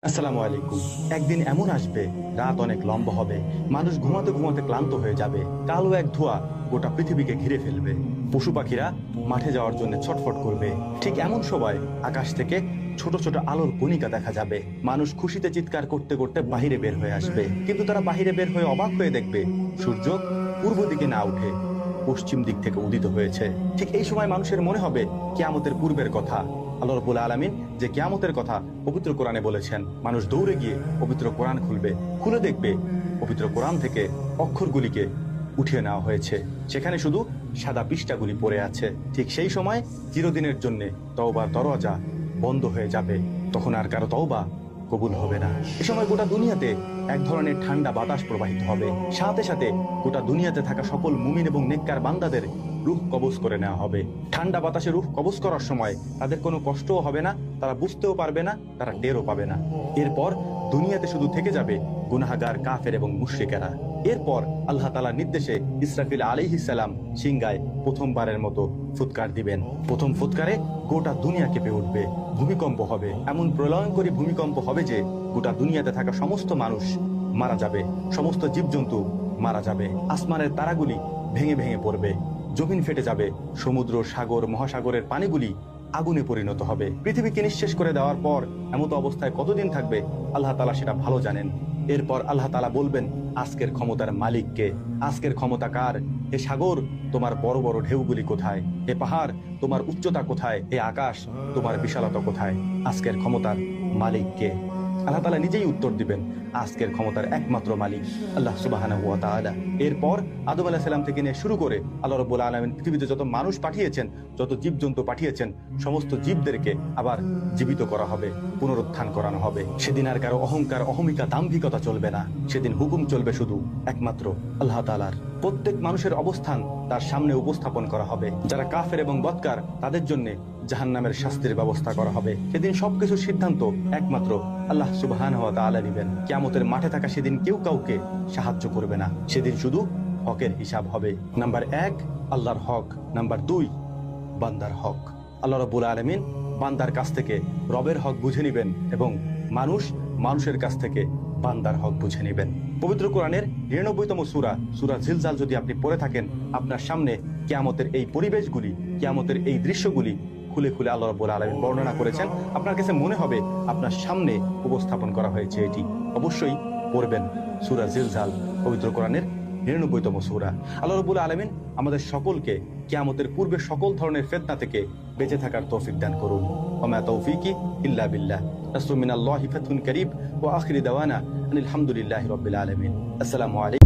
আসসালামু আলাইকুম। একদিন এমন আসবে, রাত অনেক লম্বা হবে, মানুষ ঘুমাতে ঘুমাতে ক্লান্ত হয়ে যাবে, কালো এক ধোঁয়া গোটা পৃথিবীকে ঘিরে ফেলবে। পশু পাখিরা মাঠে যাওয়ার জন্য ছটফট করবে। ঠিক এমন সময় আকাশ থেকে ছোট ছোট আলোর কণিকা দেখা যাবে। মানুষ খুশিতে চিৎকার করতে করতে বাহিরে বের হয়ে আসবে, কিন্তু তারা বাহিরে বের হয়ে অবাক হয়ে দেখবে সূর্য পূর্ব দিকে না উঠে পশ্চিম দিক থেকে উদিত হয়েছে। ঠিক এই সময় মানুষের মনে হবে কিয়ামতের পূর্বের কথা। আল্লাহ রাব্বুল আলামিন যে কিয়ামতের কথা পবিত্র কোরআনে বলেছেন, মানুষ দৌড়ে গিয়ে পবিত্র কোরআন খুলবে, খুলে দেখবে পবিত্র কোরআন থেকে অক্ষরগুলিকে উঠিয়ে নেওয়া হয়েছে, সেখানে শুধু সাদা পৃষ্ঠাগুলি পড়ে আছে। ঠিক সেই সময় চিরদিনের জন্য তওবার দরজা বন্ধ হয়ে যাবে, তখন আর কারো তওবা কবুল হবে না। এ সময় গোটা দুনিয়াতে এক ধরনের ঠান্ডা বাতাস প্রবাহিত হবে, সাথে সাথে গোটা দুনিয়াতে থাকা সকল মুমিন এবং নেককার বান্দাদের রূহ কবজ করে নেওয়া হবে। ঠান্ডা বাতাসে রূহ কবজ করার সময় তাদের কোনো কষ্টও হবে না, তারা বুঝতেও পারবে না, তারা টেরও পাবে না। এরপর দুনিয়াতে শুধু থেকে যাবে গুনাহগার, কাফের এবং মুশরিকেরা। এরপর আল্লাহ তাআলার নির্দেশে ইসরাফিল আলাইহিস সালাম সিংগায় প্রথমবারের মতো ফুৎকার দিবেন। প্রথম ফুৎকারে গোটা দুনিয়া কেঁপে উঠবে, ভূমিকম্প হবে, এমন প্রলয়ঙ্করী ভূমিকম্প হবে যে গোটা দুনিয়াতে থাকা সমস্ত মানুষ মারা যাবে, সমস্ত জীবজন্তু মারা যাবে, আসমানের তারাগুলি ভেঙে ভেঙে পড়বে, জমিন ফেটে যাবে, সমুদ্র, সাগর, মহাসাগরের পানিগুলি আগুনে পরিণত হবে। পৃথিবীকে নিঃশেষ করে দেওয়ার পর এমতো অবস্থায় কতদিন থাকবে আল্লাহ তাআলা সেটা ভালো জানেন। এরপর আল্লাহ তাআলা বলবেন, আজকের ক্ষমতার মালিককে, আজকের ক্ষমতা কার? হে সাগর, তোমার বড় বড় ঢেউগুলি কোথায়? হে পাহাড়, তোমার উচ্চতা কোথায়? হে আকাশ, তোমার বিশালতা কোথায়? আজকের ক্ষমতার মালিককে? আল্লাহ তাআলা নিজেই উত্তর দিবেন, আজকের ক্ষমতার একমাত্র মালিক আল্লাহ সুবহানাহু ওয়া তাআলা। এরপর আদম আলাইহিস সালাম থেকে নিয়ে শুরু করে আল্লাহ রাব্বুল আলামিন পৃথিবীতে যত মানুষ পাঠিয়েছেন, যত জীবজন্তু পাঠিয়েছেন, সমস্ত জীবদেরকে আবার জীবিত করা হবে, পুনরুত্থান করানো হবে। সেদিন আর কারো অহংকার, অহমিকা, দাম্ভিকতা চলবে না। সেদিন হুকুম চলবে শুধু একমাত্র আল্লাহ তাআলার। প্রত্যেক মানুষের অবস্থান তার সামনে উপস্থাপন করা হবে। যারা কাফের এবং বদকার তাদের জন্য জাহান্নামের শাস্তির ব্যবস্থা করা হবে। সেদিন সবকিছুর সিদ্ধান্ত একমাত্র আল্লাহ সুবহানাহু ওয়া তাআলা নেবেন। কিয়ামতের মাঠে থাকা সেদিন কেউ কাউকে সাহায্য করবে না। সেদিন শুধু হকের হিসাব হবে। নাম্বার 1 আল্লাহর হক, নাম্বার 2 বান্দার হক। আল্লাহ রাব্বুল আলামিন বান্দার কাছ থেকে রবের হক বুঝে নেবেন এবং মানুষ মানুষের কাছ থেকে বান্দার হক বুঝে নেবেন। পবিত্র কোরআনের 99তম সূরা সূরা জিলজাল যদি আপনি পড়ে থাকেন, আপনার সামনে কিয়ামতের এই পরিবেশগুলি, কিয়ামতের এই দৃশ্যগুলি খুলে খুলে আল্লাহ রাব্বুল আলামিন বর্ণনা করেছেন। আপনার কাছে মনে হবে আপনার সামনে উপস্থাপন করা হয়েছে এটি। অবশ্যই পড়বেন সূরা জিলজাল, পবিত্র কোরআনের 99তম সূরা। আল্লাহ রাব্বুল আলামিন আমাদের সকলকে কিয়ামতের পূর্বে সকল ধরনের ফিতনা থেকে বেঁচে থাকার তৌফিক দান করুন। ওয়া মা তাওফীকি ইল্লা বিল্লাহ। নাসরুম মিনাল্লাহি ফাতহুন কারীব ওয়া আখিরু দাওয়ানা আলহামদুলিল্লাহি রাব্বিল আলামিন। আসসালামু আলাইকুম।